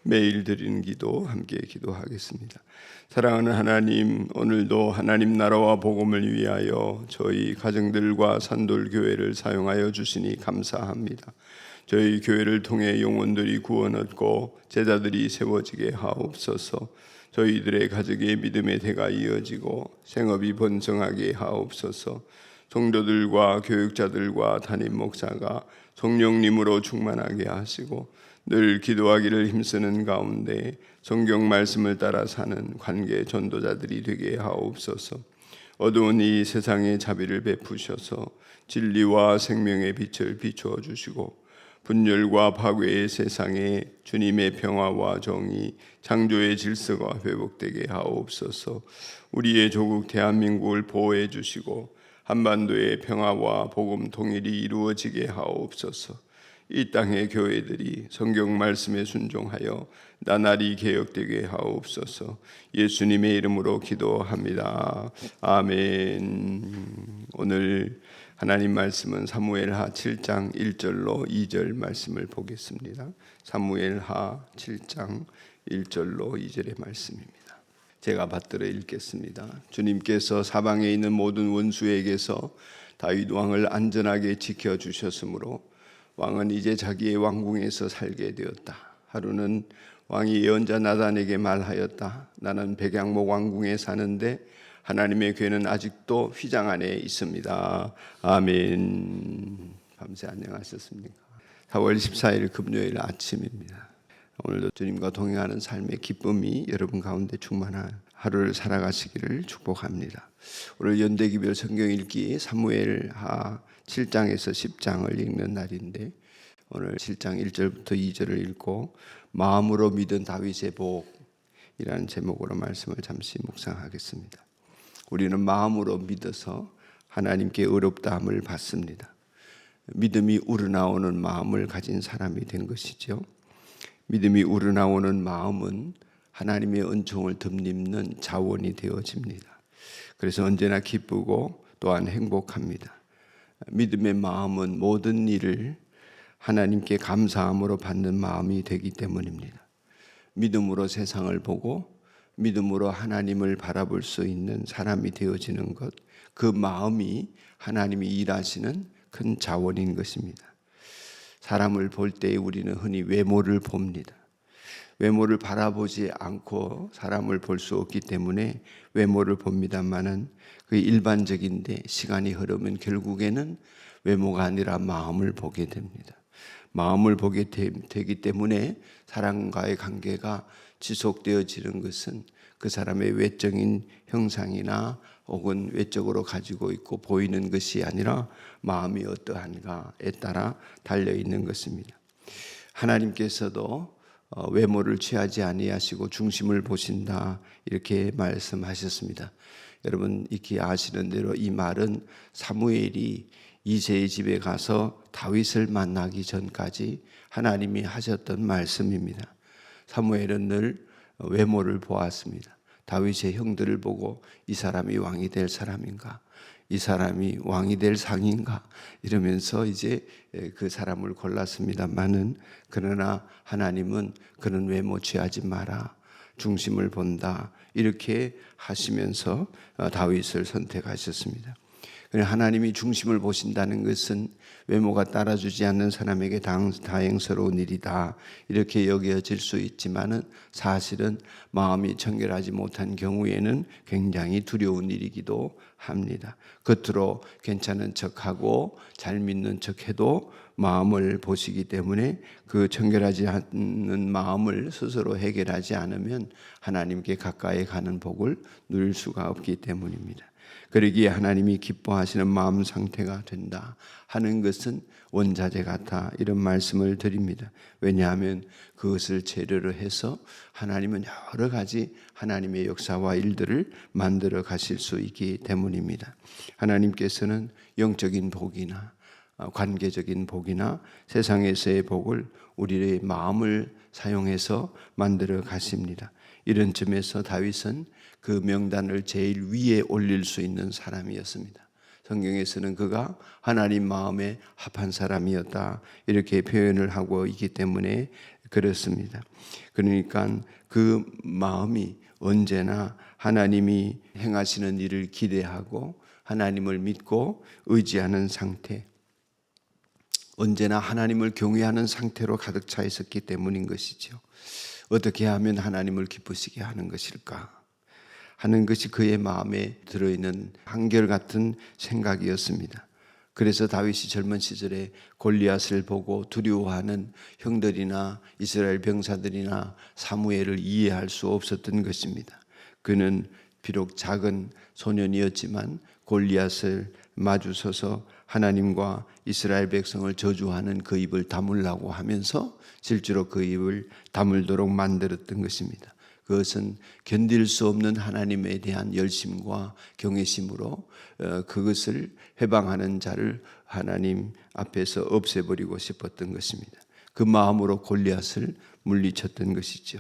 매일 드리는 기도 함께 기도하겠습니다. 사랑하는 하나님, 오늘도 하나님 나라와 복음을 위하여 저희 가정들과 산돌교회를 사용하여 주시니 감사합니다. 저희 교회를 통해 영혼들이 구원 얻고 제자들이 세워지게 하옵소서. 저희들의 가족의 믿음의 대가 이어지고 생업이 번성하게 하옵소서. 성도들과 교육자들과 담임 목사가 성령님으로 충만하게 하시고 늘 기도하기를 힘쓰는 가운데 성경 말씀을 따라 사는 관계 전도자들이 되게 하옵소서. 어두운 이 세상에 자비를 베푸셔서 진리와 생명의 빛을 비추어 주시고 분열과 파괴의 세상에 주님의 평화와 정의, 창조의 질서가 회복되게 하옵소서. 우리의 조국 대한민국을 보호해 주시고 한반도의 평화와 복음 통일이 이루어지게 하옵소서. 이 땅의 교회들이 성경 말씀에 순종하여 나날이 개혁되게 하옵소서. 예수님의 이름으로 기도합니다. 아멘. 오늘 하나님 말씀은 사무엘하 7장 1절로 2절 말씀을 보겠습니다. 사무엘하 7장 1절로 2절의 말씀입니다. 제가 받들어 읽겠습니다. 주님께서 사방에 있는 모든 원수에게서 다윗 왕을 안전하게 지켜주셨으므로 왕은 이제 자기의 왕궁에서 살게 되었다. 하루는 왕이 예언자 나단에게 말하였다. 나는 백양목 왕궁에 사는데 하나님의 괴는 아직도 휘장 안에 있습니다. 아멘. 밤새 안녕하셨습니까? 4월 14일 금요일 아침입니다. 오늘도 주님과 동행하는 삶의 기쁨이 여러분 가운데 충만한 하루를 살아가시기를 축복합니다. 오늘 연대기별 성경 읽기 사무엘하 7장에서 10장을 읽는 날인데 오늘 7장 1절부터 2절을 읽고 마음으로 믿은 다윗의 복이라는 제목으로 말씀을 잠시 묵상하겠습니다. 우리는 마음으로 믿어서 하나님께 의롭다함을 받습니다. 믿음이 우러나오는 마음을 가진 사람이 된 것이죠. 믿음이 우러나오는 마음은 하나님의 은총을 덧입는 자원이 되어집니다. 그래서 언제나 기쁘고 또한 행복합니다. 믿음의 마음은 모든 일을 하나님께 감사함으로 받는 마음이 되기 때문입니다. 믿음으로 세상을 보고 믿음으로 하나님을 바라볼 수 있는 사람이 되어지는 것, 그 마음이 하나님이 일하시는 큰 자원인 것입니다. 사람을 볼 때 우리는 흔히 외모를 봅니다. 외모를 바라보지 않고 사람을 볼 수 없기 때문에 외모를 봅니다만은 그게 일반적인데 시간이 흐르면 결국에는 외모가 아니라 마음을 보게 됩니다. 마음을 보게 되기 때문에 사람과의 관계가 지속되어지는 것은 그 사람의 외적인 형상이나 혹은 외적으로 가지고 있고 보이는 것이 아니라 마음이 어떠한가에 따라 달려있는 것입니다. 하나님께서도 외모를 취하지 아니하시고 중심을 보신다 이렇게 말씀하셨습니다. 여러분 익히 아시는 대로 이 말은 사무엘이 이새의 집에 가서 다윗을 만나기 전까지 하나님이 하셨던 말씀입니다. 사무엘은 늘 외모를 보았습니다. 다윗의 형들을 보고 이 사람이 왕이 될 사람인가? 이 사람이 왕이 될 상인가? 이러면서 이제 그 사람을 골랐습니다만은 그러나 하나님은 그런 외모 취하지 마라. 중심을 본다. 이렇게 하시면서 다윗을 선택하셨습니다. 하나님이 중심을 보신다는 것은 외모가 따라주지 않는 사람에게 다행스러운 일이다 이렇게 여겨질 수 있지만은 사실은 마음이 청결하지 못한 경우에는 굉장히 두려운 일이기도 합니다. 겉으로 괜찮은 척하고 잘 믿는 척해도 마음을 보시기 때문에 그 청결하지 않는 마음을 스스로 해결하지 않으면 하나님께 가까이 가는 복을 누릴 수가 없기 때문입니다. 그러기에 하나님이 기뻐하시는 마음 상태가 된다 하는 것은 원자재 같아 이런 말씀을 드립니다. 왜냐하면 그것을 재료로 해서 하나님은 여러 가지 하나님의 역사와 일들을 만들어 가실 수 있기 때문입니다. 하나님께서는 영적인 복이나 관계적인 복이나 세상에서의 복을 우리의 마음을 사용해서 만들어 가십니다. 이런 점에서 다윗은 그 명단을 제일 위에 올릴 수 있는 사람이었습니다. 성경에서는 그가 하나님 마음에 합한 사람이었다 이렇게 표현을 하고 있기 때문에 그렇습니다. 그러니까 그 마음이 언제나 하나님이 행하시는 일을 기대하고 하나님을 믿고 의지하는 상태, 언제나 하나님을 경외하는 상태로 가득 차 있었기 때문인 것이죠. 어떻게 하면 하나님을 기쁘시게 하는 것일까 하는 것이 그의 마음에 들어있는 한결같은 생각이었습니다. 그래서 다윗이 젊은 시절에 골리앗을 보고 두려워하는 형들이나 이스라엘 병사들이나 사무엘을 이해할 수 없었던 것입니다. 그는 비록 작은 소년이었지만 골리앗을 마주서서 하나님과 이스라엘 백성을 저주하는 그 입을 다물라고 하면서 실제로 그 입을 다물도록 만들었던 것입니다. 그것은 견딜 수 없는 하나님에 대한 열심과 경외심으로 그것을 해방하는 자를 하나님 앞에서 없애버리고 싶었던 것입니다. 그 마음으로 골리앗을 물리쳤던 것이죠.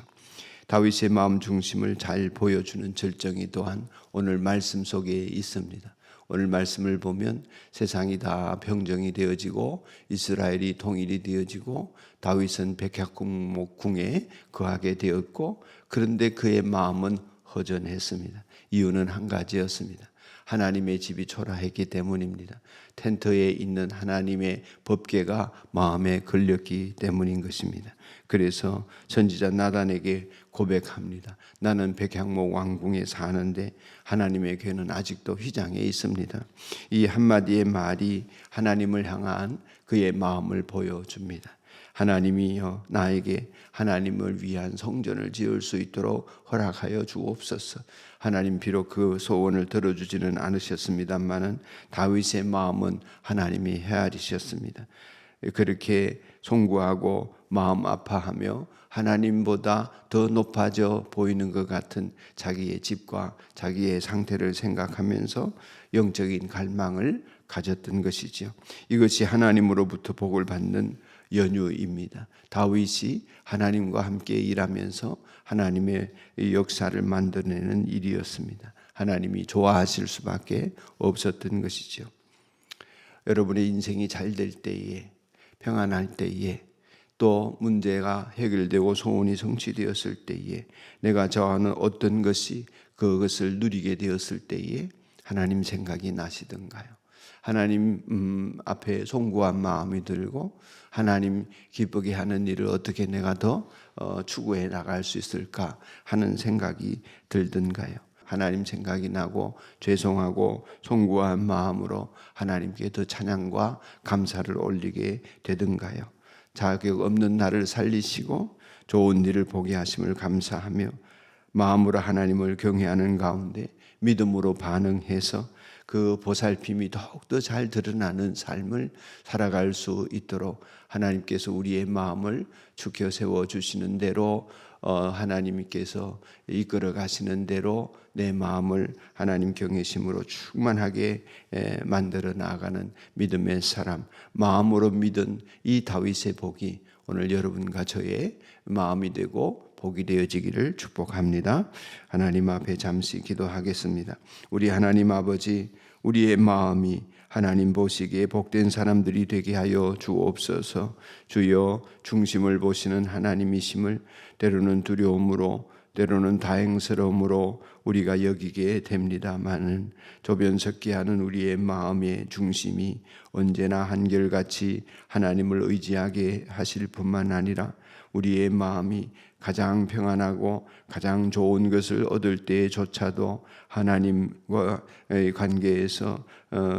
다윗의 마음 중심을 잘 보여주는 절정이 또한 오늘 말씀 속에 있습니다. 오늘 말씀을 보면 세상이 다 평정이 되어지고 이스라엘이 통일이 되어지고 다윗은 백향목궁에 거하게 되었고, 그런데 그의 마음은 허전했습니다. 이유는 한 가지였습니다. 하나님의 집이 초라했기 때문입니다. 텐트에 있는 하나님의 법궤가 마음에 걸렸기 때문인 것입니다. 그래서 선지자 나단에게 고백합니다. 나는 백향목 왕궁에 사는데 하나님의 궤는 아직도 휘장에 있습니다. 이 한마디의 말이 하나님을 향한 그의 마음을 보여줍니다. 하나님이여 나에게 하나님을 위한 성전을 지을 수 있도록 허락하여 주옵소서. 하나님 비록 그 소원을 들어주지는 않으셨습니다만은 다윗의 마음은 하나님이 헤아리셨습니다. 그렇게 송구하고 마음 아파하며 하나님보다 더 높아져 보이는 것 같은 자기의 집과 자기의 상태를 생각하면서 영적인 갈망을 가졌던 것이죠. 이것이 하나님으로부터 복을 받는 연유입니다. 다윗이 하나님과 함께 일하면서 하나님의 역사를 만들어내는 일이었습니다. 하나님이 좋아하실 수밖에 없었던 것이죠. 여러분의 인생이 잘 될 때에, 평안할 때에, 또 문제가 해결되고 소원이 성취되었을 때에, 내가 좋아하는 어떤 것이 그것을 누리게 되었을 때에 하나님 생각이 나시던가요? 하나님 앞에 송구한 마음이 들고 하나님 기쁘게 하는 일을 어떻게 내가 더 추구해 나갈 수 있을까 하는 생각이 들던가요? 하나님 생각이 나고 죄송하고 송구한 마음으로 하나님께 더 찬양과 감사를 올리게 되던가요? 자격 없는 나를 살리시고 좋은 일을 보게 하심을 감사하며 마음으로 하나님을 경외하는 가운데 믿음으로 반응해서 그 보살핌이 더욱더 잘 드러나는 삶을 살아갈 수 있도록 하나님께서 우리의 마음을 축혀 세워주시는 대로 하나님께서 이끌어 가시는 대로 내 마음을 하나님 경외심으로 충만하게 만들어 나가는 믿음의 사람, 마음으로 믿은 이 다윗의 복이 오늘 여러분과 저의 마음이 되고 복이 되어지기를 축복합니다. 하나님 앞에 잠시 기도하겠습니다. 우리 하나님 아버지, 우리의 마음이 하나님 보시기에 복된 사람들이 되게 하여 주옵소서. 주여, 중심을 보시는 하나님이심을 때로는 두려움으로, 때로는 다행스러움으로 우리가 여기게 됩니다마는 조변석기 하는 우리의 마음의 중심이 언제나 한결같이 하나님을 의지하게 하실 뿐만 아니라 우리의 마음이 가장 평안하고 가장 좋은 것을 얻을 때조차도 하나님과의 관계에서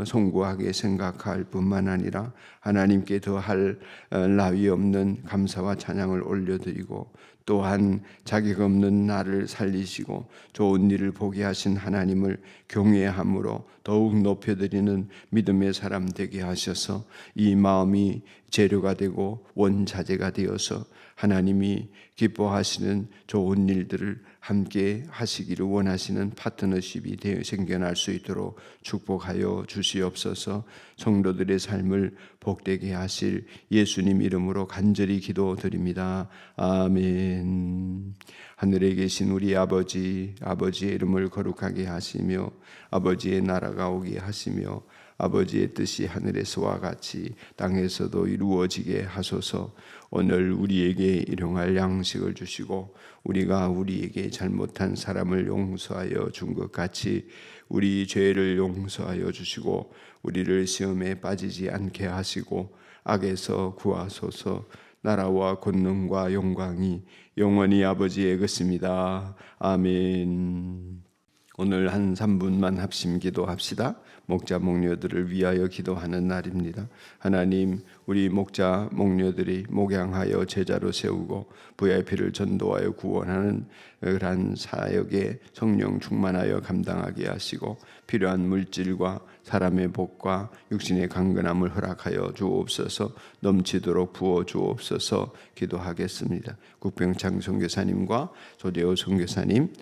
송구하게 생각할 뿐만 아니라 하나님께 더할 나위 없는 감사와 찬양을 올려드리고, 또한 자격 없는 나를 살리시고 좋은 일을 보게 하신 하나님을 경외함으로 더욱 높여드리는 믿음의 사람 되게 하셔서 이 마음이 재료가 되고 원자재가 되어서 하나님이 기뻐하시는 좋은 일들을 함께 하시기를 원하시는 파트너십이 생겨날 수 있도록 축복하여 주시옵소서. 성도들의 삶을 복되게 하실 예수님 이름으로 간절히 기도드립니다. 아멘. 하늘에 계신 우리 아버지, 아버지의 이름을 거룩하게 하시며 아버지의 나라가 오게 하시며 아버지의 뜻이 하늘에서와 같이 땅에서도 이루어지게 하소서. 오늘 우리에게 일용할 양식을 주시고 우리가 우리에게 잘못한 사람을 용서하여 준 것 같이 우리 죄를 용서하여 주시고 우리를 시험에 빠지지 않게 하시고 악에서 구하소서. 나라와 권능과 영광이 영원히 아버지의 것입니다. 아멘. 오늘 한 3분만 합심 기도합시다. 목자 목녀들을 위하여 기도하는 날입니다. 하나님, 우리 목자 목녀들이 목양하여 제자로 세우고 VIP를 전도하여 구원하는 그러한 사역에 성령 충만하여 감당하게 하시고 필요한 물질과 사람의 복과 육신의 강건함을 허락하여 주옵소서. 넘치도록 부어 주옵소서. 기도하겠습니다. 국병창 선교사님과 조대호 선교사님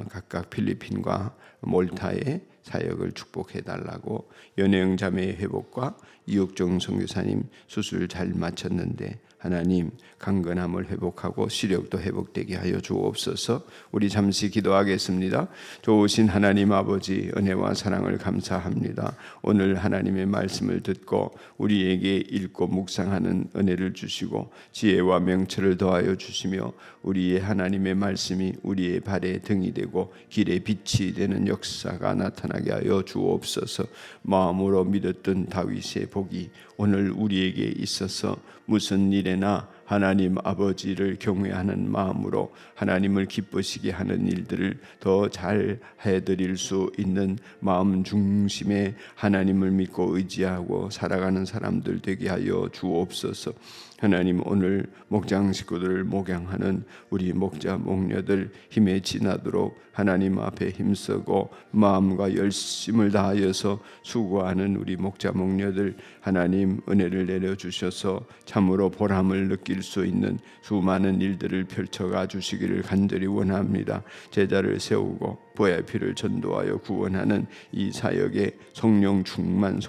각각 필리핀과 몰타의 사역을 축복해 달라고, 연예영 자매의 회복과 이옥정 선교사님 수술 잘 마쳤는데 하나님 강건함을 회복하고 시력도 회복되게 하여 주옵소서. 우리 잠시 기도하겠습니다. 좋으신 하나님 아버지, 은혜와 사랑을 감사합니다. 오늘 하나님의 말씀을 듣고 우리에게 읽고 묵상하는 은혜를 주시고 지혜와 명철을 더하여 주시며 우리의 하나님의 말씀이 우리의 발에 등이 되고 길에 빛이 되는 역사가 나타나게 하여 주옵소서. 마음으로 믿었던 다윗의 복이 오늘 우리에게 있어서 무슨 일에나 하나님 아버지를 경외하는 마음으로 하나님을 기쁘시게 하는 일들을 더 잘 해드릴 수 있는 마음 중심의 하나님을 믿고 의지하고 살아가는 사람들 되게 하여 주옵소서. 하나님, 오늘 목장 식구들을 목양하는 우리 목자 목녀들 힘에 지나도록 하나님 앞에 힘쓰고 마음과 열심을 다하여서 수고하는 우리 목자 목녀들 하나님 은혜를 내려주셔서 참으로 보람을 느낄 수 있는 수많은 일들을 펼쳐가 주시기를 간절히 원합니다. 제자를 세우고 VIP를 전도하여 구원하는 이 사역에 성령 충만하게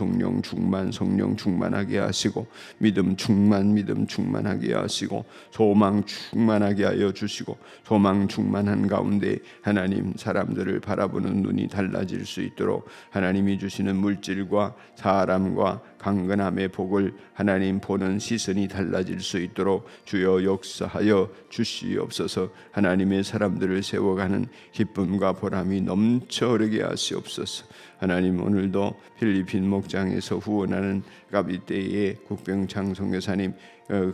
하시고 믿음 충만하게 하시고 소망 충만하게 하여 주시고 소망 충만한 가운데 하나님 사람들을 바라보는 눈이 달라질 수 있도록 하나님이 주시는 물질과 사람과 강건함의 복을 하나님 보는 시선이 달라질 수 있도록 주여 역사하여 주시옵소서. 하나님의 사람들을 세워가는 기쁨과 보람이 넘쳐 흐르게 하시옵소서. 하나님, 오늘도 필리핀 목장에서 후원하는 가비떼의 국병창 선교사님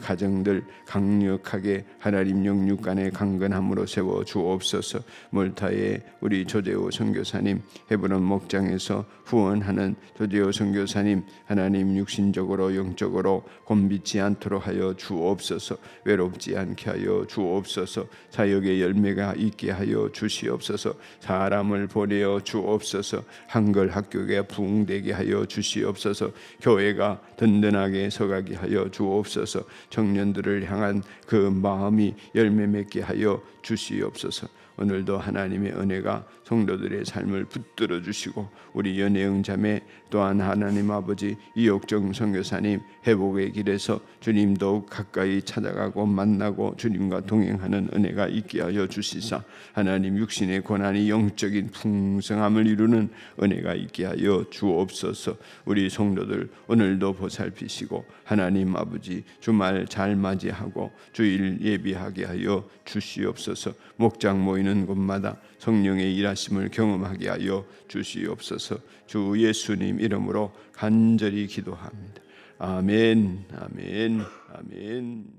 가정들 강력하게 하나님 영육간의 강건함으로 세워 주옵소서. 몰타의 우리 조대호 선교사님, 헤브론 목장에서 후원하는 조대호 선교사님 하나님 육신적으로 영적으로 곤비지 않도록 하여 주옵소서. 외롭지 않게 하여 주옵소서. 사역의 열매가 있게 하여 주시옵소서. 사람을 보내어 주옵소서. 한글 학교가 부흥되게 하여 주시옵소서. 교회가 든든하게 서가게 하여 주옵소서. 청년들을 향한 그 마음이 열매 맺게 하여 주시옵소서. 오늘도 하나님의 은혜가 성도들의 삶을 붙들어 주시고 우리 연예영 자매 또한 하나님 아버지 이옥정 선교사님 회복의 길에서 주님 더욱 가까이 찾아가고 만나고 주님과 동행하는 은혜가 있게 하여 주시사 하나님 육신의 고난이 영적인 풍성함을 이루는 은혜가 있게 하여 주옵소서. 우리 성도들 오늘도 보살피시고 하나님 아버지 주말 잘 맞이하고 주일 예비하게 하여 주시옵소서. 목장 모이는 곳마다 성령의 일하심을 경험하게 하여 주시옵소서. 주 예수님 이름으로 간절히 기도합니다. 아멘, 아멘, 아멘.